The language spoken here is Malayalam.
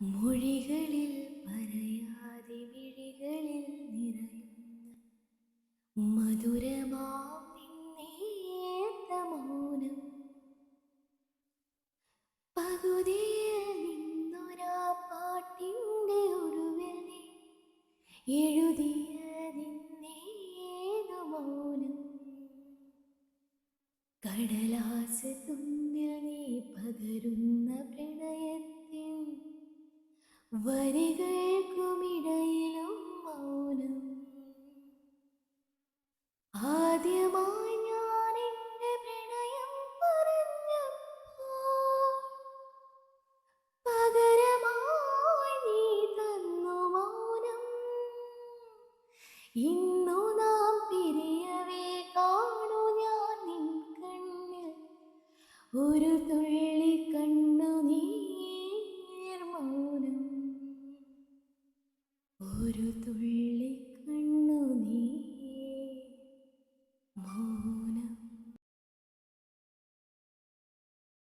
മൊഴികളിൽ പറയാതെ മിഴികളിൽ നിറയുന്ന മധുരമാം നിന്നേത്ത മൗനം പകുതിയിൽ നിന്നൊരാ പാട്ടിൻ്റെ ഒടുവിൽ നീ എഴുതിയതിന്നേതു മൗനം കടലാസ് തുന്നിൽ നീ പകരുന്ന പ്രണയത്തിൻ വരികൾക്കുമിടയിലും മൗനം ആദ്യമായി ഞാൻ എൻ്റെ പ്രണയം പറഞ്ഞപ്പോൾ പകരമായി നീ തന്നു മൗനം ഇന്നു നാം പിരിയവേ കാണു ഞാൻ നിൻ കണ്ണിൽ ഒരു തുള്ളി കണ്ണുനീർ മൗനം ഒരു തുള്ളി